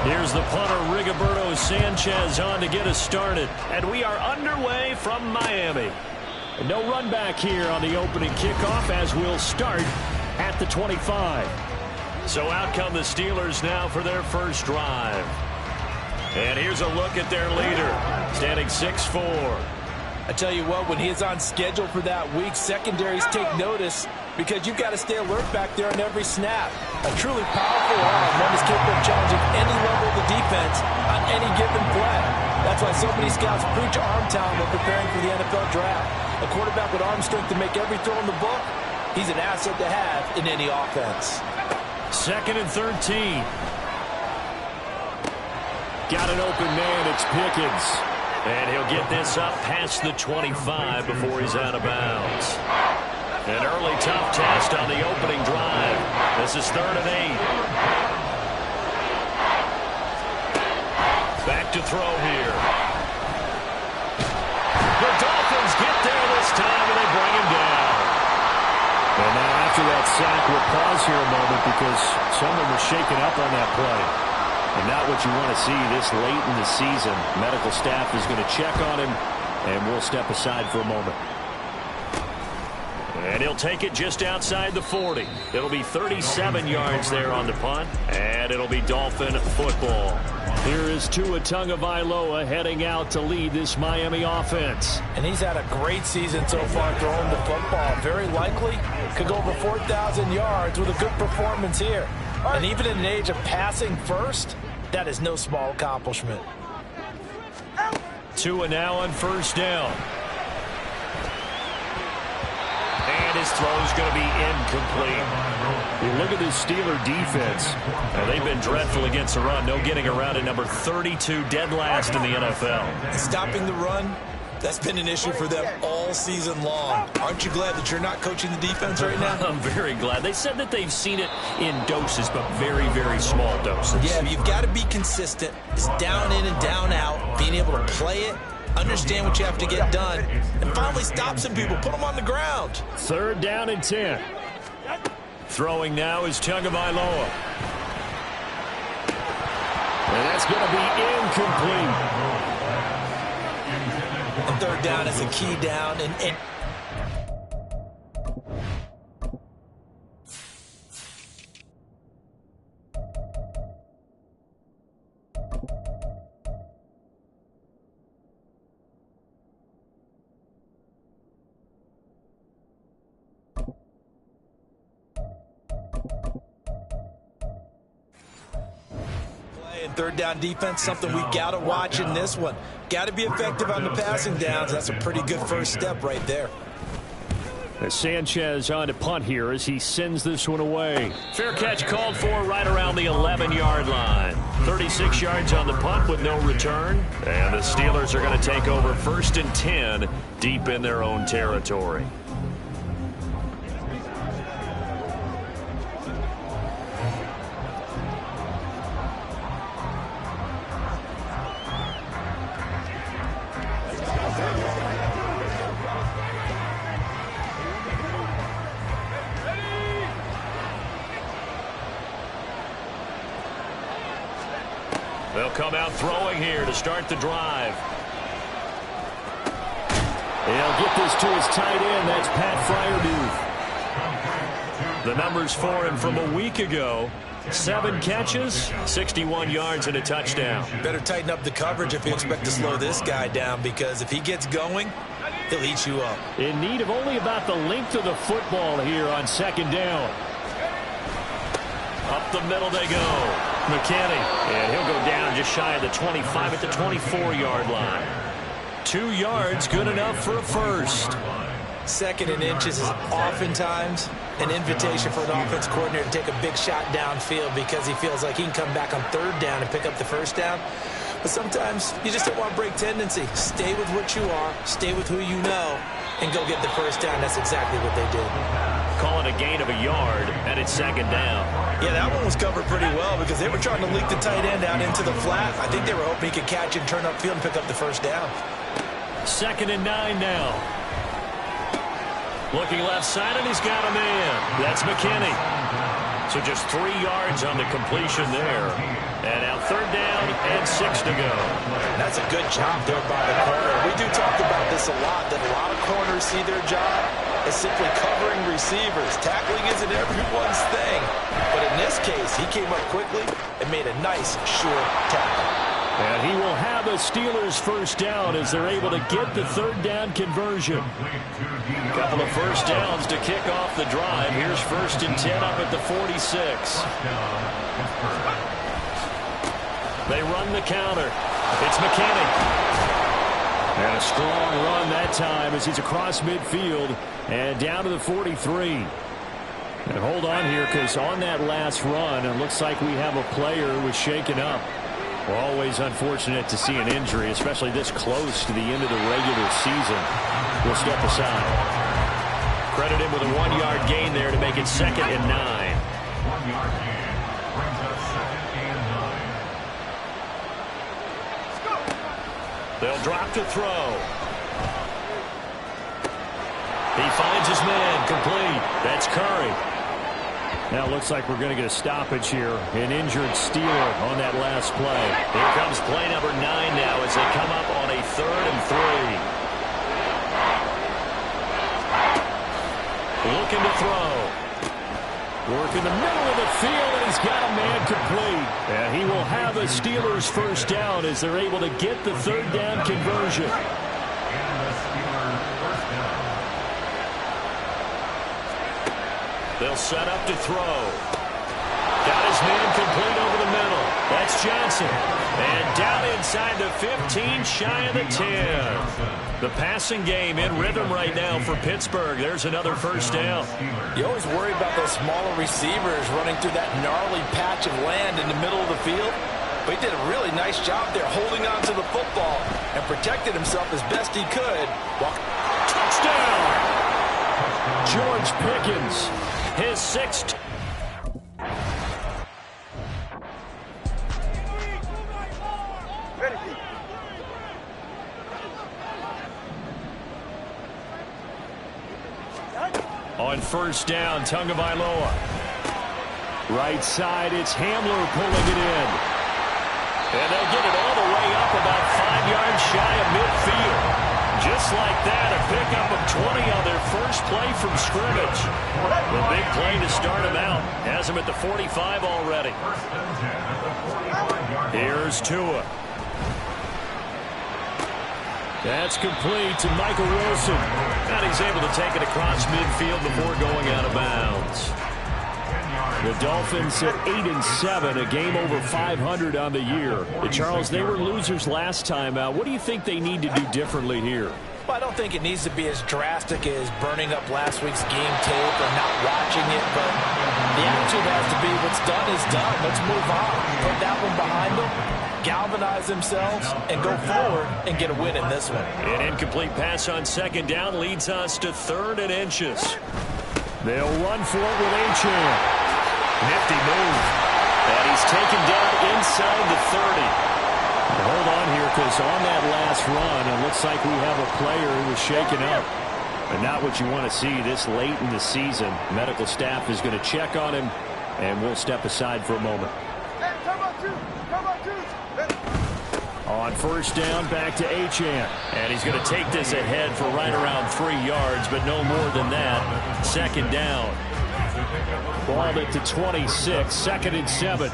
Here's the punter, Rigoberto Sanchez, on to get us started. And we are underway from Miami. No run back here on the opening kickoff as we'll start at the 25. So out come the Steelers now for their first drive. And here's a look at their leader, standing 6'4". I tell you what, when he is on schedule for that week, secondaries take notice because you've got to stay alert back there on every snap. A truly powerful arm, one is capable of challenging any level of the defense on any given play. That's why so many scouts preach arm talent when preparing for the NFL draft. A quarterback with arm strength to make every throw in the book, he's an asset to have in any offense. 2nd and 13. Got an open man, it's Pickens. And he'll get this up past the 25 before he's out of bounds. An early tough test on the opening drive. This is 3rd and 8. Back to throw here. The Dolphins get there this time, and they bring him down. And now after that sack, we'll pause here a moment because someone was shaken up on that play. And not what you want to see this late in the season. Medical staff is going to check on him, and we'll step aside for a moment. And he'll take it just outside the 40. It'll be 37 yards there on the punt, and it'll be Dolphin football. Here is Tua Tagovailoa heading out to lead this Miami offense. And he's had a great season so far throwing the football. Very likely could go over 4,000 yards with a good performance here. And even in an age of passing first, that is no small accomplishment. Tua now on 1st down. And his throw is going to be incomplete. You look at this Steeler defense. They've been dreadful against the run. No getting around it. Number 32, dead last in the NFL. Stopping the run, that's been an issue for them all season long. Aren't you glad that you're not coaching the defense right now? I'm very glad. They said that they've seen it in doses, but very, very small doses. Yeah, you've got to be consistent. It's down in and down out, being able to play it, understand what you have to get done, and finally stop some people, put them on the ground. 3rd down and 10. Throwing now is Tagovailoa. And that's going to be incomplete. And 3rd down is a key down, and third down defense, something we got to watch in this one. Got to be effective on the passing downs. That's a pretty good first step right there. Sanchez on to punt here as he sends this one away. Fair catch called for right around the 11-yard line. 36 yards on the punt with no return. And the Steelers are going to take over 1st and 10 deep in their own territory. They'll come out throwing here to start the drive. He'll get this to his tight end. That's Pat Fryermuth. The numbers for him from a week ago. 7 catches, 61 yards, and a touchdown. Better tighten up the coverage if you expect to slow this guy down, because if he gets going, he'll eat you up. In need of only about the length of the football here on 2nd down. Up the middle they go. McKinney, and he'll go down just shy of the 25 at the 24-yard line. 2 yards, good enough for a first. 2nd and inches is oftentimes an invitation for an offense coordinator to take a big shot downfield because he feels like he can come back on 3rd down and pick up the 1st down. But sometimes you just don't want to break tendency. Stay with what you are, stay with who you know, and go get the 1st down. That's exactly what they did. call it a gain of a yard, and it's second down. Yeah, that one was covered pretty well because they were trying to leak the tight end out into the flat. I think they were hoping he could catch it, turn upfield, and pick up the first down. 2nd and 9 now. Looking left side, and he's got a man. That's McKinney. So just 3 yards on the completion there. And now 3rd down and 6 to go. That's a good job there by the corner. We do talk about this a lot, that a lot of corners see their job as simply covering receivers. Tackling isn't everyone's thing. But in this case, he came up quickly and made a nice, short tackle. And he will have a Steelers first down as they're able to get the 3rd down conversion. A couple of first downs to kick off the drive. Here's 1st and 10 up at the 46. They run the counter. It's McKinney. And a strong run that time as he's across midfield and down to the 43. And hold on here because on that last run, it looks like we have a player who was shaken up. Always unfortunate to see an injury, especially this close to the end of the regular season. We'll step aside. Credit him with a 1-yard gain there to make it 2nd and 9. 1-yard gain brings us 2nd and 9. They'll drop to throw. He finds his man, complete. That's Curry. Now it looks like we're going to get a stoppage here. An injured Steeler on that last play. Here comes play number 9 now as they come up on a 3rd and 3. Looking to throw. Work in the middle of the field, and he's got a man complete. And he will have a Steelers first down as they're able to get the 3rd down conversion. They'll set up to throw. Got his man complete over the middle. That's Johnson. And down inside the 15, shy of the 10. The passing game in rhythm right now for Pittsburgh. There's another first down. You always worry about those smaller receivers running through that gnarly patch of land in the middle of the field. But he did a really nice job there holding on to the football and protected himself as best he could. Touchdown! George Pickens. His 6th. On first down, Tagovailoa. Right side, it's Hamler pulling it in. And they'll get it all the way up about 5 yards shy of midfield. Just like that, a pickup of 20 on their first play from scrimmage. The big play to start him out. Has him at the 45 already. Here's Tua. That's complete to Michael Wilson. And he's able to take it across midfield before going out of bounds. The Dolphins at 8-7, a game over 500 on the year. Charles, they were losers last time out. What do you think they need to do differently here? Well, I don't think it needs to be as drastic as burning up last week's game tape or not watching it, but the attitude has to be what's done is done. Let's move on. Put that one behind them, galvanize themselves, and go forward and get a win in this one. An incomplete pass on 2nd down leads us to 3rd and inches. They'll run for it with Achane. Nifty move. And he's taken down inside the 30. Now hold on here because on that last run, it looks like we have a player who was shaken up. And not what you want to see this late in the season. Medical staff is going to check on him, and we'll step aside for a moment. On first down, back to Achane. And he's going to take this ahead for right around 3 yards, but no more than that. 2nd down. Ball at the 26, 2nd and 7.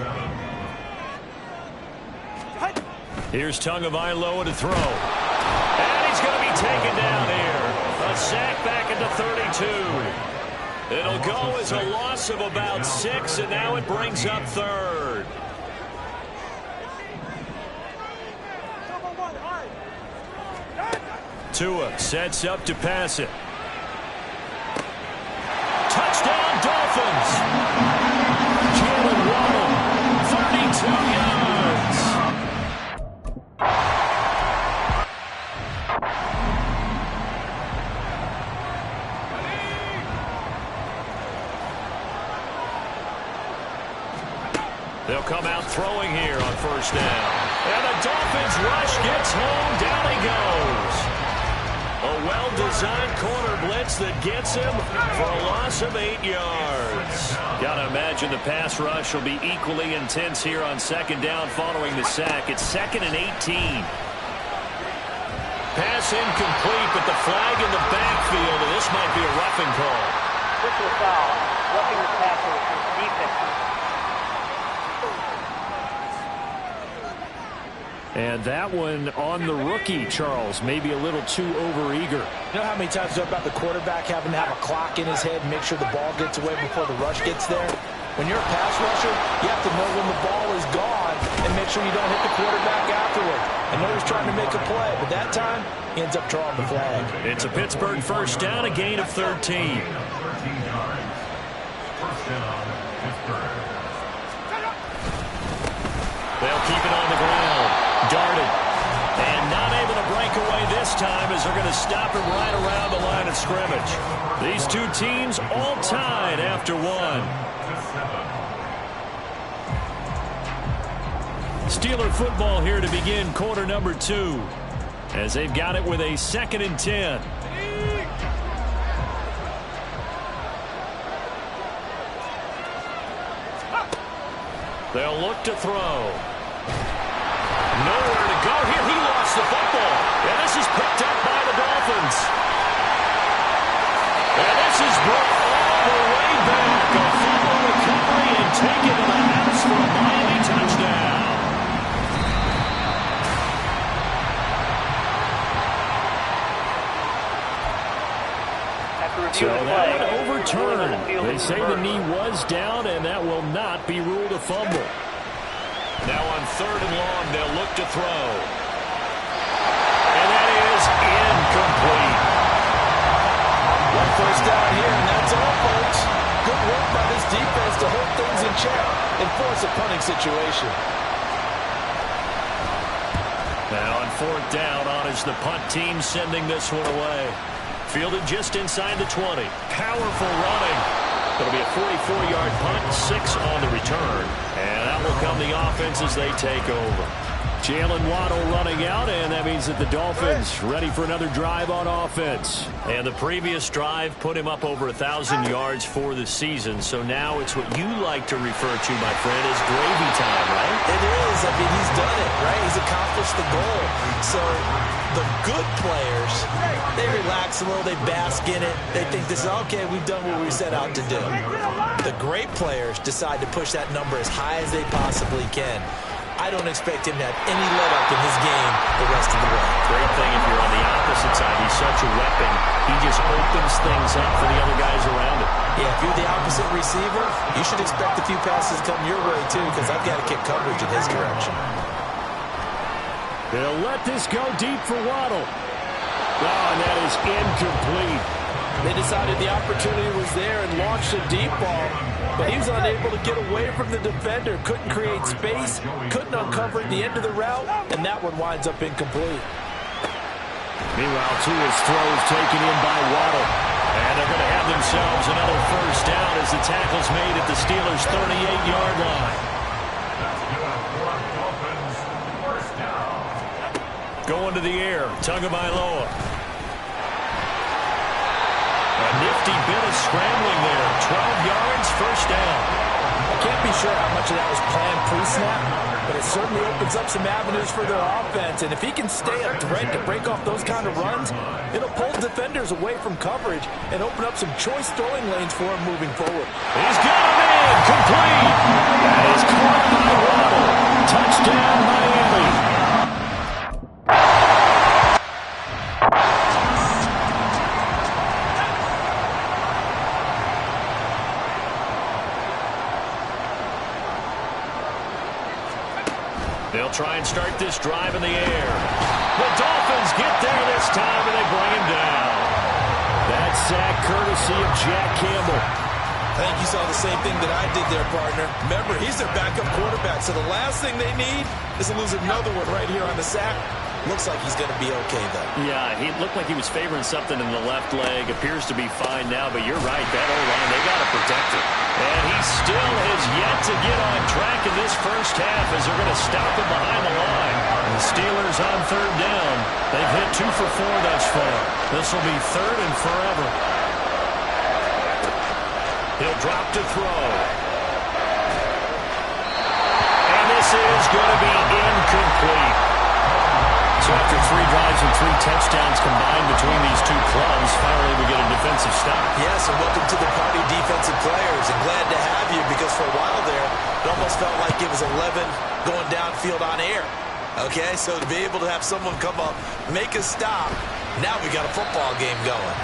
Here's Tagovailoa to throw. And he's going to be taken down here. A sack back at the 32. It'll go as a loss of about 6, and now it brings up 3rd. Tua sets up to pass it. Touchdown, Dolphins! Jalen Waddle, 32 yards. They'll come out throwing here on first down. And the Dolphins rush gets home. Down he goes. A well-designed corner blitz that gets him for a loss of 8 yards. Got to imagine the pass rush will be equally intense here on second down following the sack. It's 2nd and 18. Pass incomplete, but the flag in the backfield, and this might be a roughing call. Official foul, roughing the passer with defense. And that one on the rookie, Charles, maybe a little too overeager. You know how many times about the quarterback having to have a clock in his head and make sure the ball gets away before the rush gets there? When you're a pass rusher, you have to know when the ball is gone and make sure you don't hit the quarterback afterward. I know he's trying to make a play, but that time he ends up drawing the flag. It's a Pittsburgh first down, a gain of 13. 13 yards. First down, Pittsburgh. They'll keep it on the ground. Darted. And not able to break away this time as they're going to stop him right around the line of scrimmage. These two teams all tied after one. Steeler football here to begin quarter number 2. As they've got it with a 2nd and 10. They'll look to throw. Nowhere to go here. He lost the football. And this is picked up by the Dolphins. And this is brought all the way back. A fumble recovery and taken to the house for a Miami touchdown. So that one overturned. They say the knee was down, and that will not be ruled a fumble. Now on 3rd and long, they'll look to throw. And that is incomplete. One first down here, and that's all, folks. Good work by this defense to hold things in check and force a punting situation. Now on 4th down, on is the punt team sending this one away. Fielded just inside the 20. Powerful running. It'll be a 44-yard punt, 6 on the return. And that will come the offense as they take over. Jalen Waddle running out, and that means that the Dolphins ready for another drive on offense. And the previous drive put him up over 1,000 yards for the season. So now it's what you like to refer to, my friend, as gravy time, right? It is. I mean, he's done it, right? He's accomplished the goal. So the good players, they relax a little, they bask in it. They think this is, okay, we've done what we set out to do. The great players decide to push that number as high as they possibly can. I don't expect him to have any let-up in his game the rest of the way. Great thing if you're on the opposite side. He's such a weapon. He just opens things up for the other guys around him. Yeah, if you're the opposite receiver, you should expect a few passes come your way, too, because I've got to kick coverage in his direction. They'll let this go deep for Waddle. Oh, and that is incomplete. They decided the opportunity was there and launched a deep ball, but he was unable to get away from the defender, couldn't create space, couldn't uncover at the end of the route, and that one winds up incomplete. Meanwhile, Tua's throws taken in by Waddle. And they're going to have themselves another first down as the tackle's made at the Steelers' 38-yard line. Going to the air, Tagovailoa. A nifty bit of scrambling there. 12 yards, first down. I can't be sure how much of that was planned pre-snap, but it certainly opens up some avenues for their offense. And if he can stay a threat to break off those kind of runs, it'll pull defenders away from coverage and open up some choice throwing lanes for him moving forward. He's got a man, complete. That is caught by Waddle. Touchdown, Miami. They'll try and start this drive in the air. The Dolphins get there this time, and they bring him down. That sack courtesy of Jack Campbell. I think you saw the same thing that I did there, partner. Remember, he's their backup quarterback, so the last thing they need is to lose another one right here on the sack. Looks like he's going to be okay, though. Yeah, he looked like he was favoring something in the left leg. Appears to be fine now, but you're right. That O-line, they got to protect it. And he still has yet to get on track in this first half as they're going to stop him behind the line. The Steelers on third down. They've hit 2 for 4 thus far. This will be third and forever. He'll drop to throw. And this is going to be incomplete. So after 3 drives and 3 touchdowns combined between these two clubs, finally we get a defensive stop. Yes, and welcome to the party, defensive players. And glad to have you, because for a while there, it almost felt like it was 11 going downfield on air. Okay, so to be able to have someone come up, make a stop, now we got a football game going.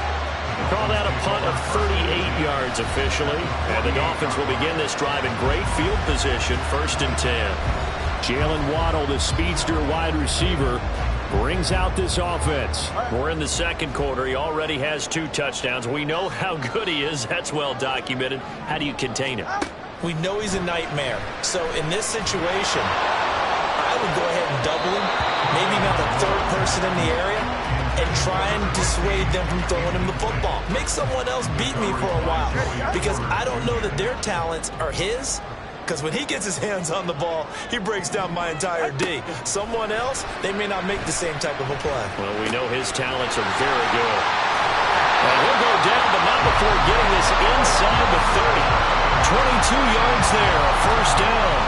Call that a punt of 38 yards officially. And the Dolphins will begin this drive in great field position, 1st and 10. Jalen Waddle, the speedster wide receiver, brings out this offense. We're in the second quarter. He already has 2 touchdowns. We know how good he is. That's well documented. How do you contain him? We know he's a nightmare. So in this situation, I would go ahead and double him, maybe not the 3rd person in the area, and try and dissuade them from throwing him the football. Make someone else beat me for a while, because I don't know that their talents are his. Because when he gets his hands on the ball, he breaks down my entire D. Someone else, they may not make the same type of a play. Well, we know his talents are very good. And he'll go down, but not before getting this inside the 30. 22 yards there, a 1st down.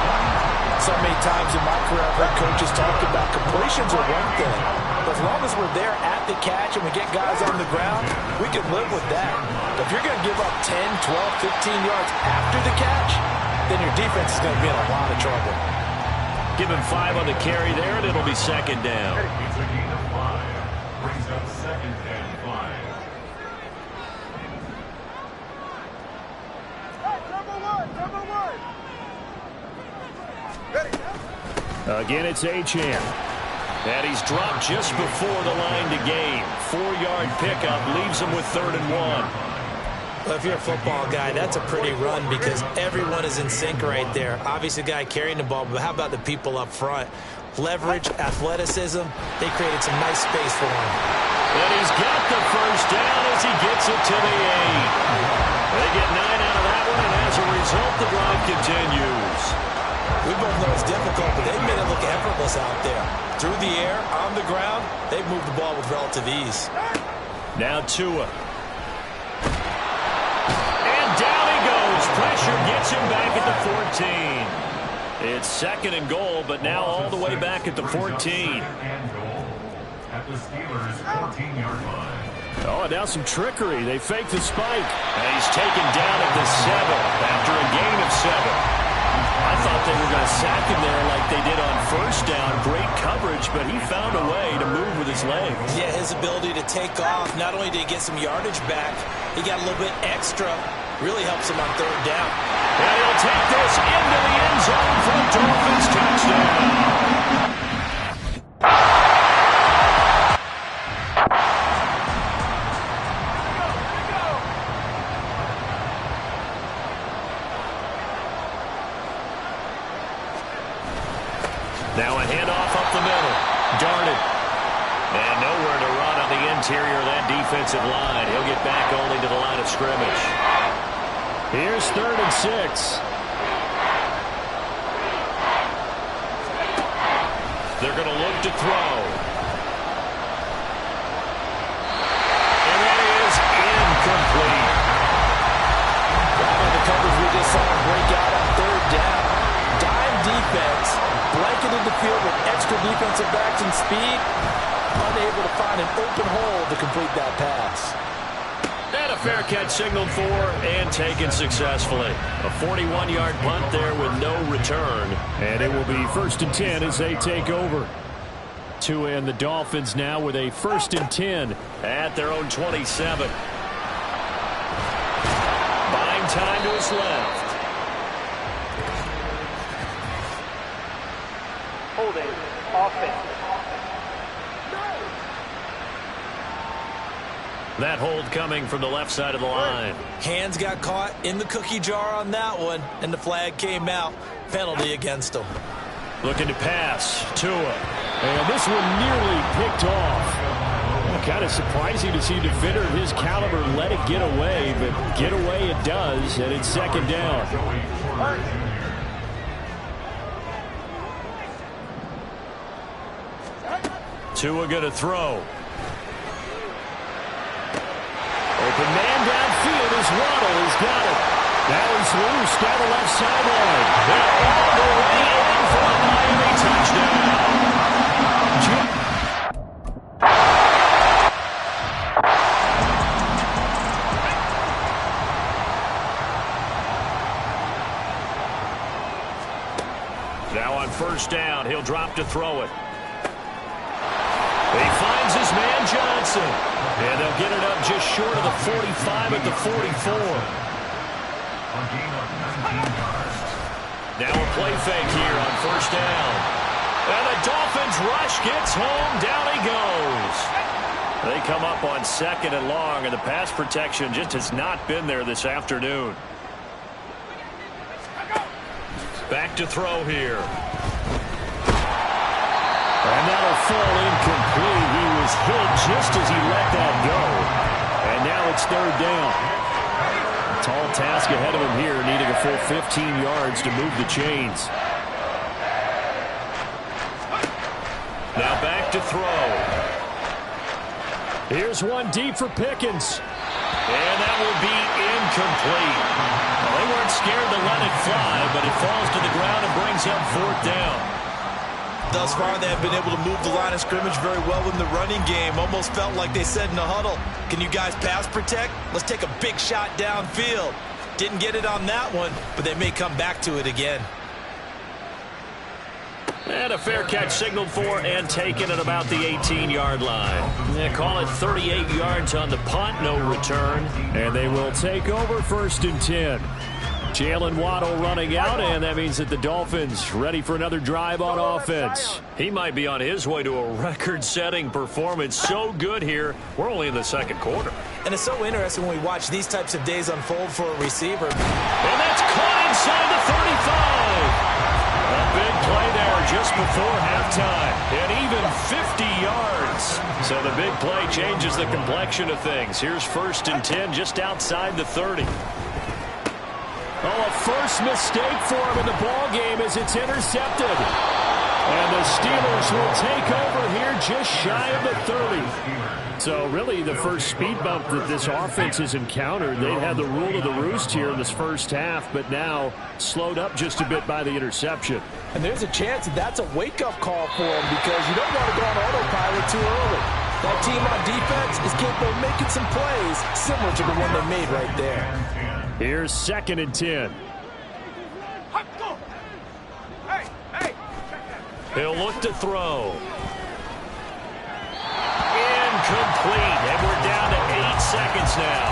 So many times in my career, I've heard coaches talk about completions are one thing. But as long as we're there at the catch and we get guys on the ground, we can live with that. But if you're going to give up 10, 12, 15 yards after the catch, then your defense is going to be in a lot of trouble. Give him 5 on the carry there, and it'll be 2nd down. It's a gain of 5. Brings up 2nd and 5. Again, it's Achane. And he's dropped just before the line to gain. 4-yard pickup leaves him with 3rd and 1. Well, if you're a football guy, that's a pretty run because everyone is in sync right there. Obviously, the guy carrying the ball, but how about the people up front? Leverage, athleticism, they created some nice space for him. And he's got the 1st down as he gets it to the 8. They get 9 out of that one, and as a result, the drive continues. We both know it's difficult, but they've made it look effortless out there. Through the air, on the ground, they've moved the ball with relative ease. Now Tua. Down he goes. Pressure gets him back at the 14. It's 2nd and goal, but now all the way back at the 14. At the Steelers' 14-yard line. Oh, and now some trickery. They fake the spike. And he's taken down at the 7 after a gain of 7. I thought they were going to sack him there like they did on 1st down. Great coverage, but he found a way to move with his legs. Yeah, his ability to take off. Not only did he get some yardage back, he got a little bit extra. Really helps him on 3rd down. And he'll take this into the end zone for a Dolphins touchdown. Now a handoff up the middle. Darted. And nowhere to run on the interior of that defensive line. He'll get back only to the line of scrimmage. Here's 3rd and 6. They're going to look to throw. And that is incomplete. The coverage we just saw break out on 3rd down. Dime defense, blanketed the field with extra defensive backs and speed. Unable to find an open hole to complete that pass. And a fair catch signaled for and taken successfully. A 41-yard punt there with no return. And it will be 1st and 10 as they take over. Tua and the Dolphins now with a 1st and 10 at their own 27. Buying time to his left. Holding. Offense. That hold coming from the left side of the line. Hands got caught in the cookie jar on that one, and the flag came out. Penalty against him. Looking to pass. Tua. And this one nearly picked off. Kind of surprising to see a defender of his caliber let it get away, but get away it does, and it's second down. Tua going to throw. Open man downfield as Waddle has got it. That was loose down the left sideline. They're all the way in for a Miami touchdown. Now on first down, he'll drop to throw it. He finds his man Johnson. And they'll get it up just short of the 45 at the 44. Now a play fake here on first down. And the Dolphins rush gets home. Down he goes. They come up on second and long, and the pass protection just has not been there this afternoon. Back to throw here. And that'll fall incomplete. He was hit just as he let that go. And now it's third down. A tall task ahead of him here, needing a full 15 yards to move the chains. Now back to throw. Here's one deep for Pickens. And that will be incomplete. Well, they weren't scared to let it fly, but it falls to the ground and brings up fourth down. Thus far, they have been able to move the line of scrimmage very well in the running game. Almost felt like they said in the huddle, can you guys pass protect? Let's take a big shot downfield. Didn't get it on that one, but they may come back to it again. And a fair catch signaled for and taken at about the 18-yard line. They call it 38 yards on the punt, no return. And they will take over first and 10. Jalen Waddle running out, and that means that the Dolphins ready for another drive on offense. He might be on his way to a record-setting performance. So good here. We're only in the second quarter. And it's so interesting when we watch these types of days unfold for a receiver. And that's caught inside the 35. A big play there just before halftime. And even 50 yards. So the big play changes the complexion of things. Here's first and 10 just outside the 30. Oh, a first mistake for him in the ball game as it's intercepted. And the Steelers will take over here just shy of the 30. So really the first speed bump that this offense has encountered. They've had the rule of the roost here in this first half, but now slowed up just a bit by the interception. And there's a chance that that's a wake-up call for them because you don't want to go on autopilot too early. That team on defense is capable of making some plays similar to the one they made right there. Here's second and 10. He'll look to throw. Incomplete. And we're down to 8 seconds now.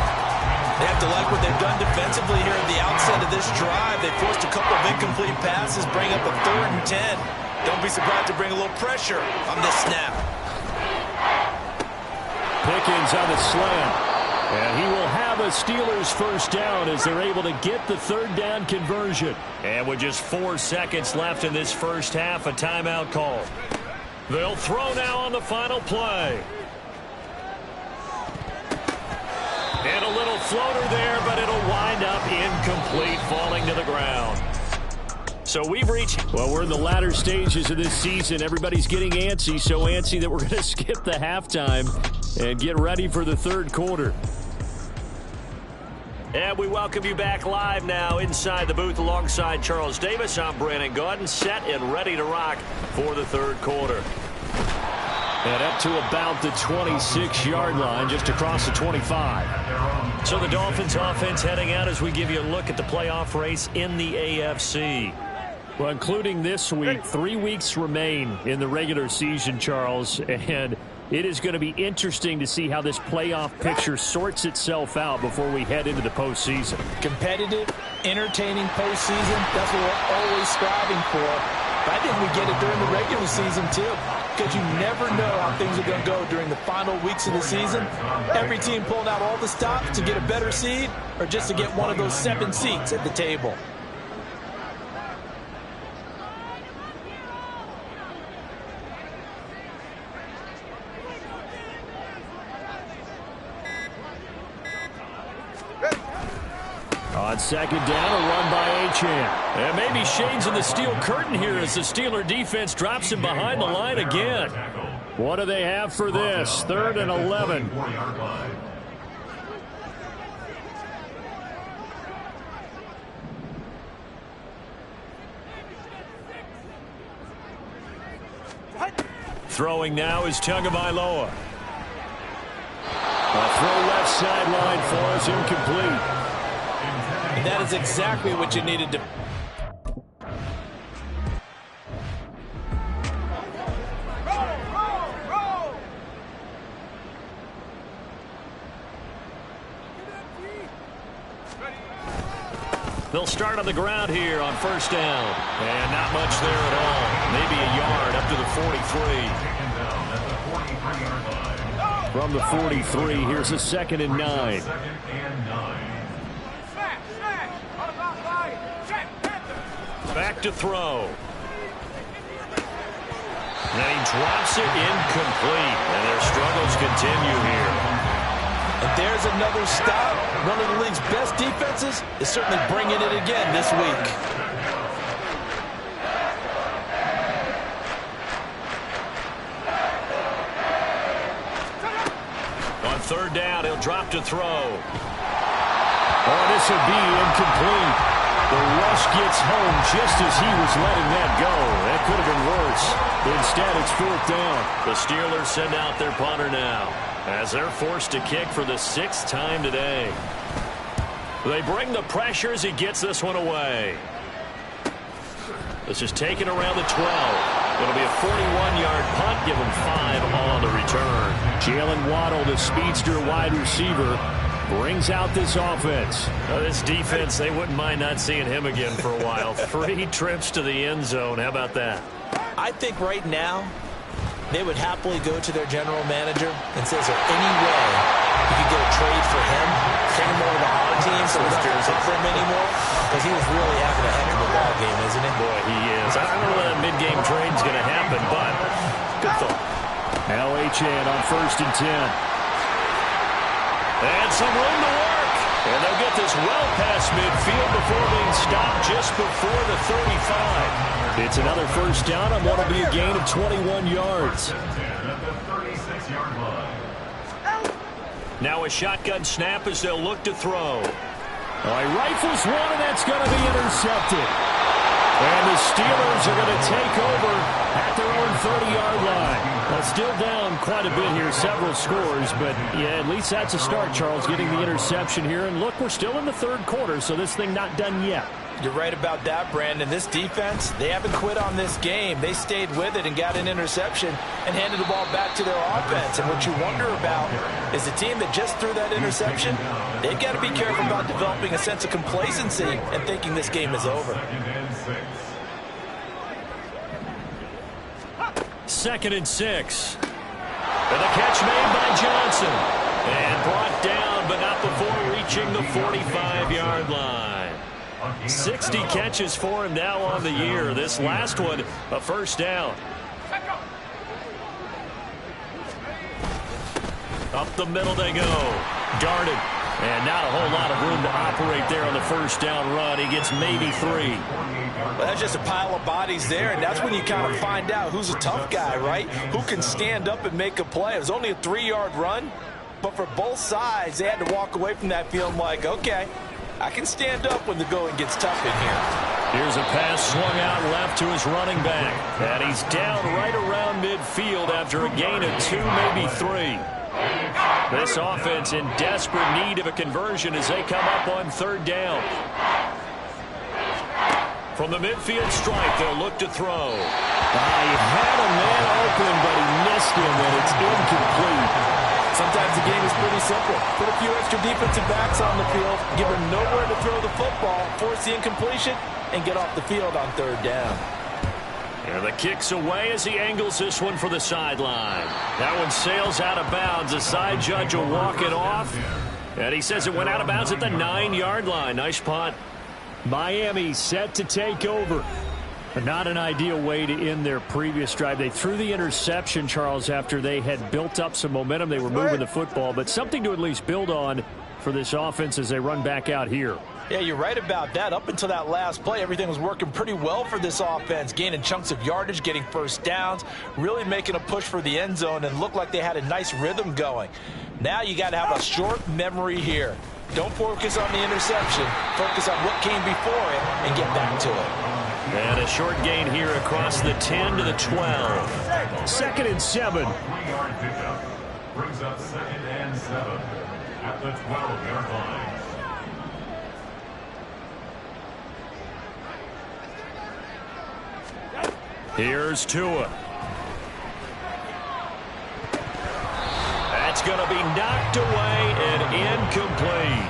They have to like what they've done defensively here at the outset of this drive. They forced a couple of incomplete passes, bring up a 3rd and 10. Don't be surprised to bring a little pressure on this snap. Pickens on the slant. And he will have a Steelers first down as they're able to get the 3rd down conversion. And with just 4 seconds left in this first half, a timeout call. They'll throw now on the final play. And a little floater there, but it'll wind up incomplete, falling to the ground. So we've reached, well, we're in the latter stages of this season. Everybody's getting antsy, so antsy that we're going to skip the halftime and get ready for the third quarter. And we welcome you back live now inside the booth alongside Charles Davis. I'm Brandon Gaudin, set and ready to rock for the third quarter. And up to about the 26-yard line, just across the 25. So the Dolphins offense heading out as we give you a look at the playoff race in the AFC. Well, including this week, 3 weeks remain in the regular season, Charles, and it is going to be interesting to see how this playoff picture sorts itself out before we head into the postseason. Competitive, entertaining postseason, that's what we're always striving for. But I think we get it during the regular season, too, because you never know how things are going to go during the final weeks of the season. Every team pulling out all the stops to get a better seed or just to get one of those 7 seats at the table. On second down, a run by Achane. And maybe shades in the steel curtain here as the Steeler defense drops him behind the line again. What do they have for this? 3rd and 11. Throwing now is Tagovailoa. A throw left sideline for us, incomplete. And that is exactly what you needed to. They'll start on the ground here on 1st down. And not much there at all. Maybe a yard up to the 43. From the 43, here's a 2nd and 9. Back to throw. Then he drops it incomplete. And their struggles continue here. And there's another stop. One of the league's best defenses is certainly bringing it again this week. On 3rd down, he'll drop to throw. Oh, this will be incomplete. The rush gets home just as he was letting that go. That could have been worse. Instead, it's 4th down. The Steelers send out their punter now, as they're forced to kick for the 6th time today. They bring the pressure as he gets this one away. This is taken around the 12. It'll be a 41-yard punt. Give him 5 on the return. Jalen Waddle, the speedster wide receiver, brings out this offense. This defense, they wouldn't mind not seeing him again for a while. 3 trips to the end zone. How about that? I think right now they would happily go to their general manager and say, is there any way you could get a trade for him? Trade him over to our team so it's not for him anymore? Because he was really having a heck of a ball game, isn't he? Boy, he is. I don't know when that mid-game trade's going to happen, but good thought. Now Achane on 1st and 10. And some room to work. And they'll get this well past midfield before being stopped just before the 35. It's another 1st down on what will be a gain of 21 yards. Now a shotgun snap as they'll look to throw. He rifles one, and that's going to be intercepted. And the Steelers are going to take over at their own 30-yard line. Well, still down quite a bit here, several scores, but yeah, at least that's a start, Charles, getting the interception here. And look, we're still in the 3rd quarter, so this thing not done yet. You're right about that, Brandon. This defense, they haven't quit on this game. They stayed with it and got an interception and handed the ball back to their offense. And what you wonder about is the team that just threw that interception, they've got to be careful about developing a sense of complacency and thinking this game is over. 2nd and 6. And the catch made by Johnson. And brought down, but not before reaching the 45-yard line. 60 catches for him now on the year. This last one, a 1st down. Up the middle they go. Darted. And not a whole lot of room to operate there on the 1st down run. He gets maybe 3. Well, that's just a pile of bodies there, and that's when you kind of find out who's a tough guy, right? Who can stand up and make a play. It was only a 3-yard run, but for both sides, they had to walk away from that feeling like, okay, I can stand up when the going gets tough in here. Here's a pass swung out left to his running back. And he's down right around midfield after a gain of 2, maybe 3. This offense in desperate need of a conversion as they come up on 3rd down. From the midfield stripe, they'll look to throw. He had a man open, but he missed him, and it's incomplete. Sometimes the game is pretty simple. Put a few extra defensive backs on the field, give them nowhere to throw the football, force the incompletion, and get off the field on 3rd down. And the kick's away as he angles this one for the sideline. That one sails out of bounds. The side judge will walk it off. And he says it went out of bounds at the 9-yard line. Nice punt. Miami set to take over. Not an ideal way to end their previous drive. They threw the interception, Charles, after they had built up some momentum. They were moving the football, but something to at least build on for this offense as they run back out here. Yeah, you're right about that. Up until that last play, everything was working pretty well for this offense, gaining chunks of yardage, getting first downs, really making a push for the end zone, and looked like they had a nice rhythm going. Now you got to have a short memory here. Don't focus on the interception. Focus on what came before it and get back to it. And a short gain here across the 10 to the 12. 2nd and 7. 3-yard pickup brings up 2nd and 7 at the 12-yard line. Here's Tua. That's going to be knocked away and incomplete.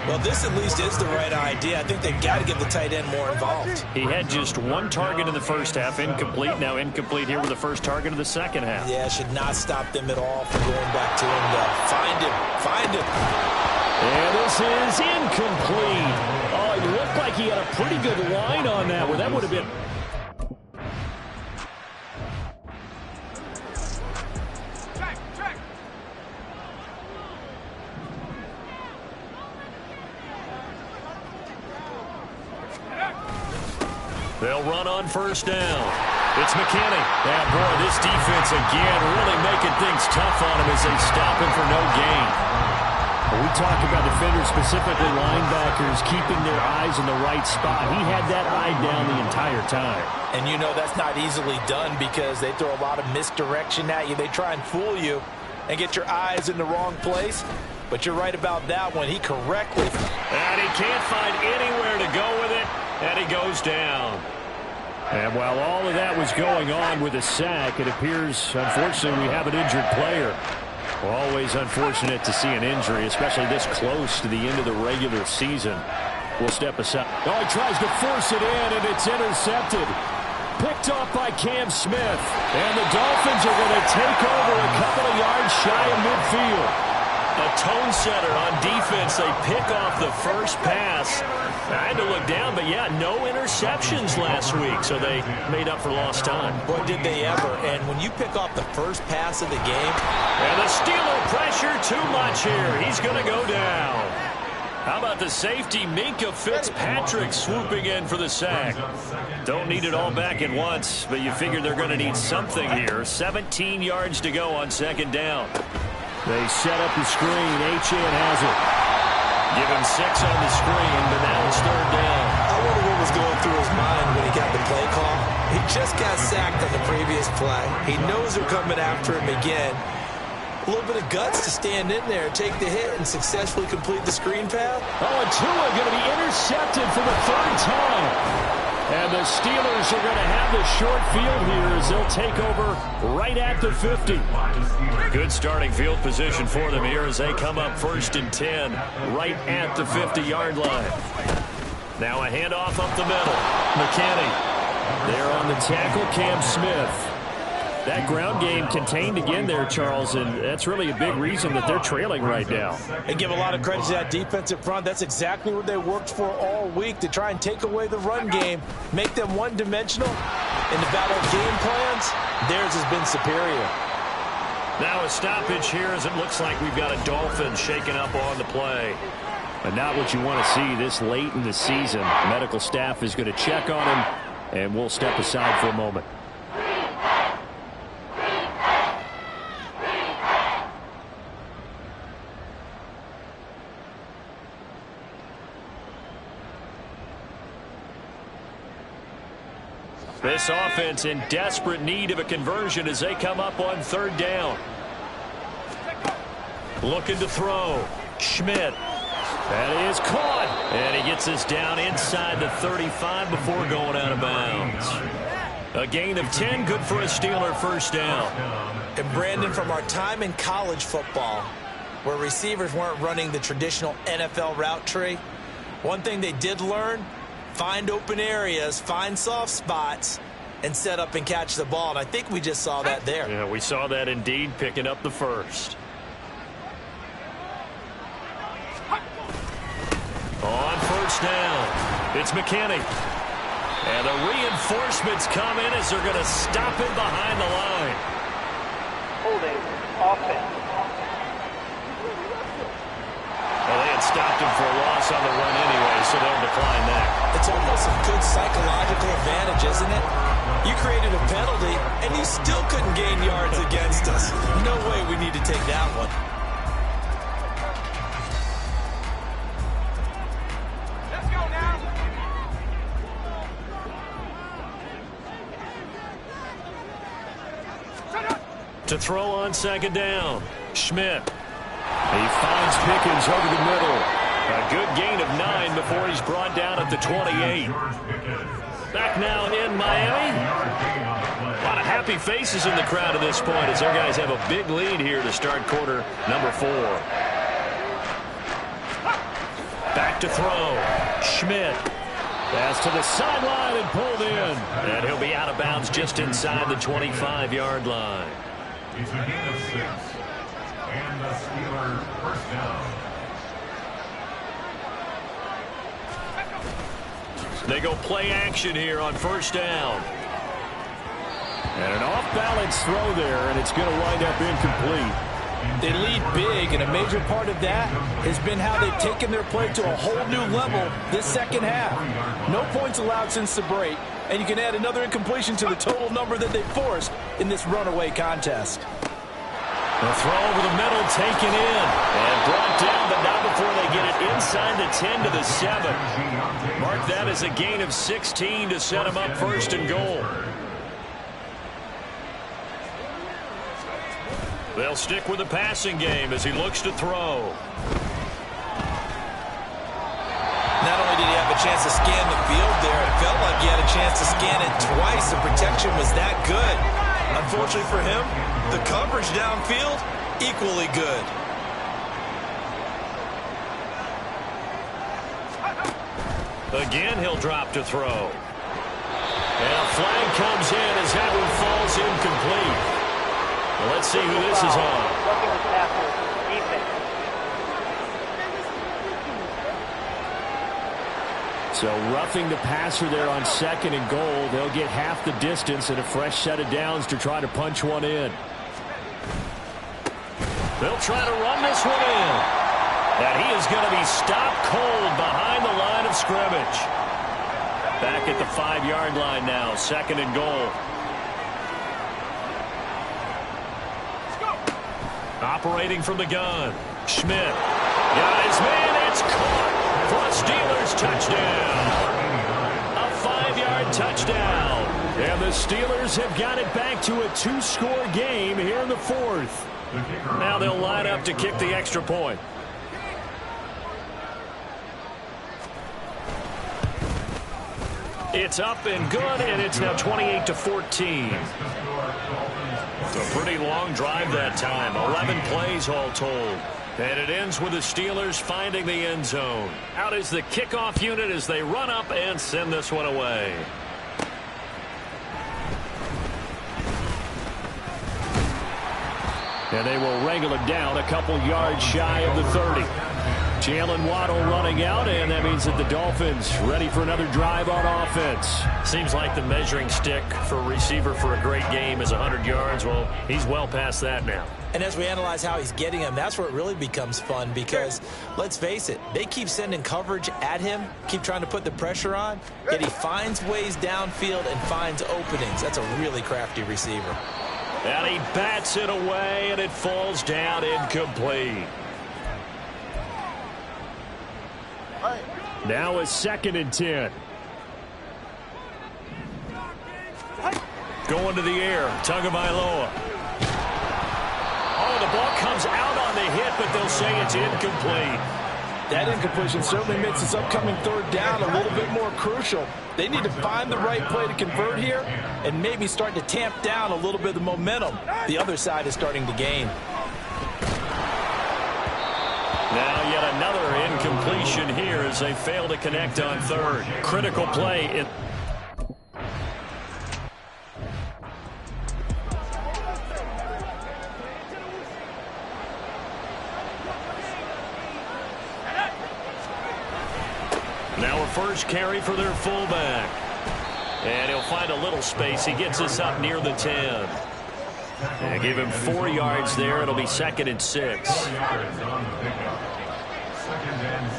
Well, this at least is the right idea. I think they've got to get the tight end more involved. He had just one target in the first half, incomplete. Now incomplete here with the first target of the second half. Yeah, should not stop them at all from going back to him. Find him. Find him. And this is incomplete. Oh, it looked like he had a pretty good line on that one. That would have been... They'll run on first down. It's McKinney. Yeah, boy, this defense again really making things tough on him as they stop him for no gain. When we talk about defenders, specifically linebackers, keeping their eyes in the right spot. He had that eye down the entire time. And you know that's not easily done because they throw a lot of misdirection at you. They try and fool you and get your eyes in the wrong place. But you're right about that one. He correctly... And he can't find anywhere to go with it. And he goes down. And while all of that was going on with a sack, it appears, unfortunately, we have an injured player. Always unfortunate to see an injury, especially this close to the end of the regular season. We'll step aside. Oh, he tries to force it in, and it's intercepted. Picked off by Cam Smith. And the Dolphins are going to take over a couple of yards shy of midfield. A tone setter on defense. They pick off the first pass. I had to look down, but yeah, no interceptions last week, so they made up for lost time. Boy, did they ever. And when you pick off the first pass of the game... And the Steeler pressure too much here. He's going to go down. How about the safety, Minka Fitzpatrick, swooping in for the sack. Don't need it all back at once, but you figure they're going to need something here. 17 yards to go on second down. They set up the screen. Achane has it. Give him 6 on the screen, but now it's third down. I wonder what was going through his mind when he got the play call. He just got sacked on the previous play. He knows they're coming after him again. A little bit of guts to stand in there, take the hit, and successfully complete the screen pass. Oh, and Tua going to be intercepted for the 3rd time. And the Steelers are going to have the short field here as they'll take over right at the 50. Good starting field position for them here as they come up 1st and 10 right at the 50-yard line. Now a handoff up the middle. McKinney. There on the tackle, Cam Smith. That ground game contained again there, Charles, and that's really a big reason that they're trailing right now. And give a lot of credit to that defensive front. That's exactly what they worked for all week, to try and take away the run game, make them one-dimensional. In the battle of game plans, theirs has been superior. Now a stoppage here as it looks like we've got a Dolphin shaking up on the play. But not what you want to see this late in the season. Medical staff is going to check on him, and we'll step aside for a moment. This offense in desperate need of a conversion as they come up on 3rd down. Looking to throw. Schmidt. That is caught. And he gets us down inside the 35 before going out of bounds. A gain of 10, good for a Steeler 1st down. And Brandon, from our time in college football, where receivers weren't running the traditional NFL route tree, one thing they did learn: find open areas, find soft spots, and set up and catch the ball. And I think we just saw that there. Yeah, we saw that indeed, picking up the first. On 1st down, it's McKinney. And the reinforcements come in as they're going to stop him behind the line. Holding offense. Well, they that stopped him for a loss on the run anyway, so they'll decline that. It's almost a good psychological advantage, isn't it? You created a penalty, and you still couldn't gain yards against us. No way we need to take that one. Let's go now. To throw on second down, Schmidt. He finds Pickens over the middle. A good gain of 9 before he's brought down at the 28. Back now in Miami. A lot of happy faces in the crowd at this point as their guys have a big lead here to start quarter number 4. Back to throw. Schmidt. Pass to the sideline and pulled in. And he'll be out of bounds just inside the 25-yard line. It's a gain of 6. And the Steelers first down. They go play action here on first down. And an off-balance throw there, and it's going to wind up incomplete. They lead big, and a major part of that has been how they've taken their play to a whole new level this second half. No points allowed since the break, and you can add another incompletion to the total number that they forced in this runaway contest. The throw over the middle taken in and brought down, but not before they get it inside the 10 to the 7. Mark that as a gain of 16 to set them up first and goal. They'll stick with the passing game as he looks to throw. Not only did he have a chance to scan the field there, it felt like he had a chance to scan it twice. The protection was that good. Unfortunately for him, the coverage downfield, equally good. Again, he'll drop to throw. And a flag comes in as that one falls incomplete. Well, let's see who this is on. Roughing the passer, defense. So roughing the passer there on second and goal. They'll get half the distance and a fresh set of downs to try to punch one in. They'll try to run this one in. And he is going to be stopped cold behind the line of scrimmage. Back at the 5-yard line now, second and goal. Operating from the gun. Schmidt. Got his man. It's caught for a Steelers touchdown. A 5-yard touchdown. And the Steelers have got it back to a 2-score game here in the 4th. Now they'll line up to kick the extra point. It's up and good, and it's now 28-14. It's a pretty long drive that time. 11 plays all told. And it ends with the Steelers finding the end zone. Out is the kickoff unit as they run up and send this one away. And they will wrangle it down a couple yards shy of the 30. Jalen Waddle running out, and that means that the Dolphins ready for another drive on offense. Seems like the measuring stick for a receiver for a great game is 100 yards. Well, he's well past that now. And as we analyze how he's getting them, that's where it really becomes fun because, let's face it, they keep sending coverage at him, keep trying to put the pressure on, yet he finds ways downfield and finds openings. That's a really crafty receiver. And he bats it away, and it falls down incomplete. Now a 2nd and 10. Going to the air, Tagovailoa. Oh, the ball comes out on the hit, but they'll say it's incomplete. That incompletion certainly makes this upcoming 3rd down a little bit more crucial. They need to find the right play to convert here and maybe start to tamp down a little bit of the momentum the other side is starting to gain. Now yet another incompletion here as they fail to connect on 3rd. Critical play. Now a first carry for their fullback. And he'll find a little space. He gets us up near the 10. And give him 4 yards there. It'll be 2nd and 6. and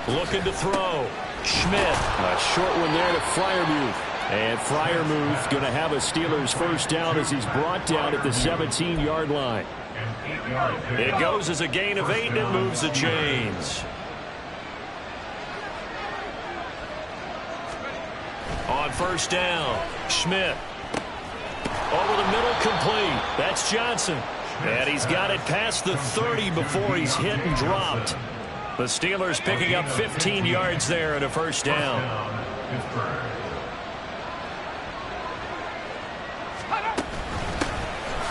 6. Looking to throw. Schmidt. A short one there to Freiermuth. And Freiermuth going to have a Steelers first down as he's brought down at the 17-yard line. It goes as a gain of 8 and it moves the chains. On first down, Schmidt. Over the middle, complete. That's Johnson. And he's got it past the 30 before he's hit and dropped. The Steelers picking up 15 yards there at a first down.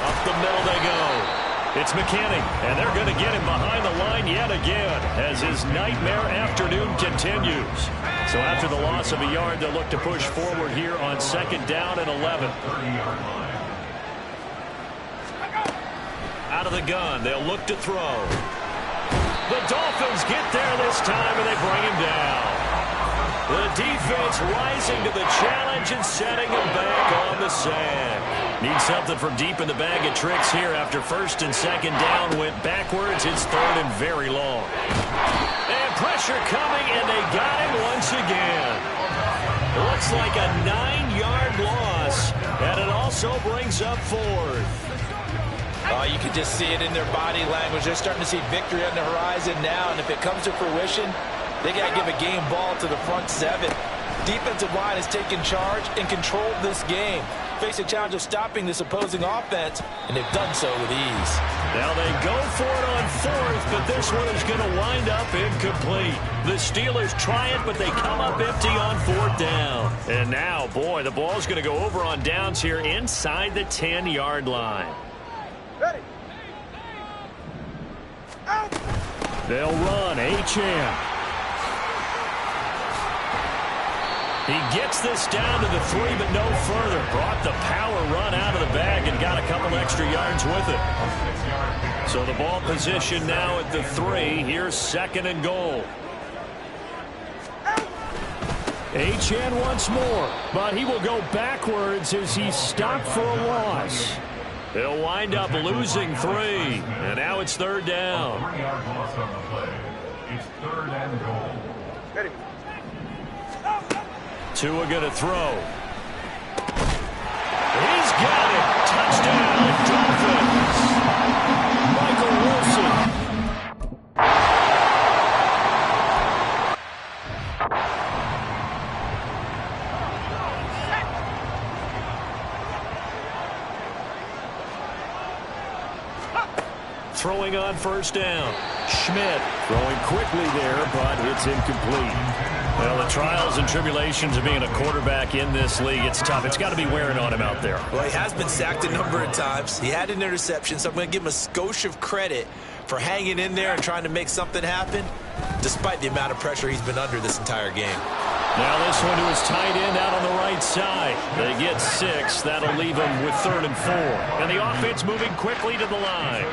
Up the middle they go. It's McKinney, and they're going to get him behind the line yet again as his nightmare afternoon continues. So after the loss of a yard, they'll look to push forward here on second down and 11. Out of the gun, they'll look to throw. The Dolphins get there this time, and they bring him down. The defense rising to the challenge and setting him back on the sand. Need something from deep in the bag of tricks here after first and second down went backwards. It's third and very long. And pressure coming, and they got him once again. Looks like a 9-yard loss, and it also brings up fourth. Oh, you can just see it in their body language. They're starting to see victory on the horizon now, and if it comes to fruition, they got to give a game ball to the front seven. Defensive line has taken charge and controlled this game. Face a challenge of stopping this opposing offense, and they've done so with ease. Now they go for it on fourth, but this one is going to wind up incomplete. The Steelers try it, but they come up empty on fourth down. And now, boy, the ball's going to go over on downs here inside the 10-yard line. Ready. Out. They'll run. Achane. He gets this down to the 3, but no further. Brought the power run out of the bag and got a couple extra yards with it. So the ball position now at the 3. Here's second and goal. Achane once more, but he will go backwards as he's stopped for a loss. They'll wind up losing 3, and now it's third down. 3-yard loss on the play. It's third and goal. Ready. Tua going to throw. He's got it. Touchdown, Dolphins. Michael Wilson. Throwing on first down. Schmidt throwing quickly there, but it's incomplete. Well, the trials and tribulations of being a quarterback in this league, it's tough. It's got to be wearing on him out there. Well, he has been sacked a number of times. He had an interception, so I'm going to give him a skosh of credit for hanging in there and trying to make something happen, despite the amount of pressure he's been under this entire game. Now this one to his tight end out on the right side. They get 6. That'll leave them with third and 4. And the offense moving quickly to the line.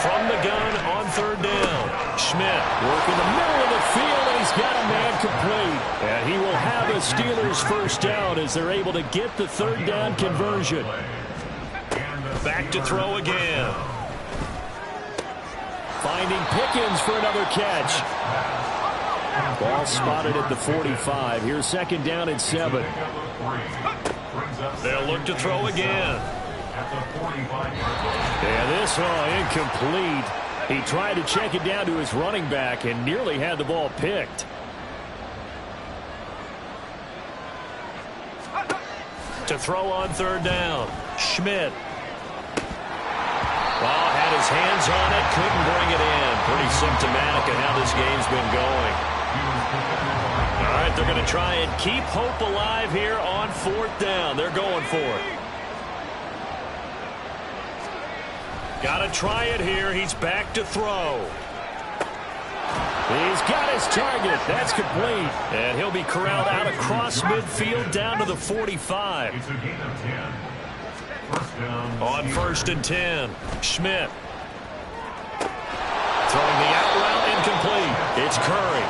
From the gun on third down. Schmidt working the middle of the field, and he's got a man complete. And he will have a Steelers first down as they're able to get the third down conversion. Back to throw again. Finding Pickens for another catch. Ball spotted at the 45. Here's second down and 7. They'll look to throw again. And this one incomplete. He tried to check it down to his running back and nearly had the ball picked. To throw on third down. Schmidt. Well, had his hands on it, couldn't bring it in. Pretty symptomatic of how this game's been going. All right, they're going to try and keep hope alive here on fourth down. They're going for it. Got to try it here. He's back to throw. He's got his target. That's complete. And he'll be corralled out across midfield down to the 45. It's a gain of 10. First down. On first and 10, Schmidt. Throwing the out route incomplete. It's Curry.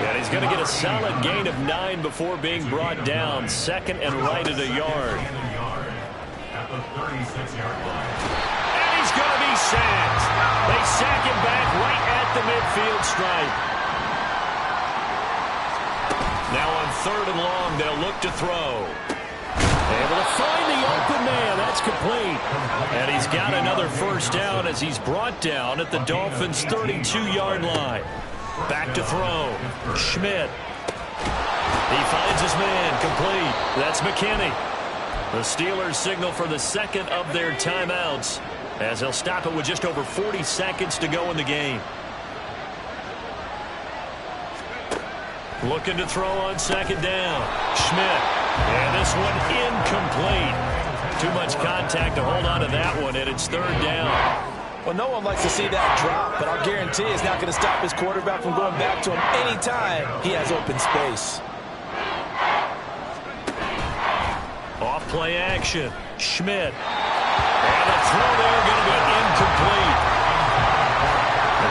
And he's going to get a solid gain of 9 before being brought down. Second and right at a yard. At the 36-yard line. And he's going to be he's sacked. They sack him back right at the midfield stripe. Now on 3rd and long, they'll look to throw. Able to find the open man. That's complete. And he's got another first down as he's brought down at the Dolphins' 32-yard line. Back to throw. Schmidt. He finds his man. Complete. That's McKinney. The Steelers signal for the second of their timeouts as they'll stop it with just over 40 seconds to go in the game. Looking to throw on 2nd down. Schmidt. And this one incomplete. Too much contact to hold on to that one, and it's 3rd down. Well, no one likes to see that drop, but I'll guarantee it's not going to stop his quarterback from going back to him anytime he has open space. Off play action. Schmidt. And the throw there going to be incomplete.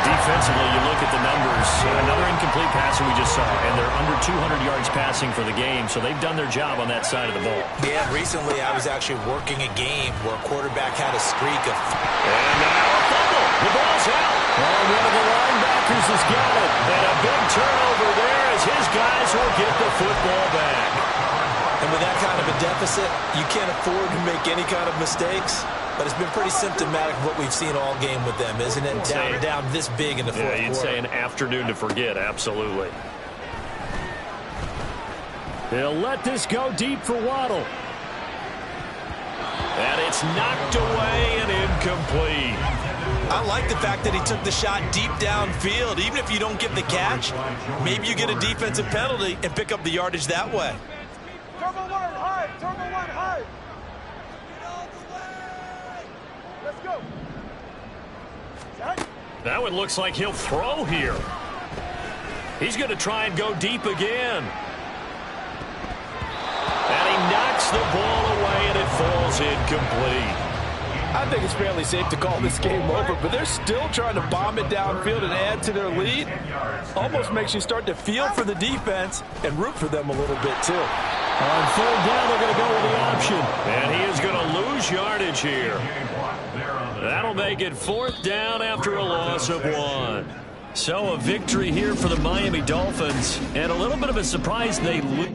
Defensively, you look at the numbers. Another incomplete passer we just saw, and they're under 200 yards passing for the game, so they've done their job on that side of the ball. Yeah, recently I was actually working a game where a quarterback had a streak of... And now a fumble. The ball's out. And one of the linebackers has got it. And a big turnover there as his guys will get the football back. And with that kind of a deficit, you can't afford to make any kind of mistakes. But it's been pretty symptomatic of what we've seen all game with them, isn't it? Down this big in the fourth quarter. Yeah, you'd say an afternoon to forget, absolutely. They'll let this go deep for Waddle. And it's knocked away and incomplete. I like the fact that he took the shot deep downfield. Even if you don't get the catch, maybe you get a defensive penalty and pick up the yardage that way. Turbo one, high. Turbo one, high. Let's go. Now it looks like he'll throw here. He's going to try and go deep again. And he knocks the ball away, and it falls incomplete. I think it's fairly safe to call this game over, but they're still trying to bomb it downfield and add to their lead. Almost makes you start to feel for the defense and root for them a little bit, too. On 3rd down, they're going to go with the option. And he is going to lose yardage here. That'll make it 4th down after a loss of 1. So a victory here for the Miami Dolphins. And a little bit of a surprise they lose.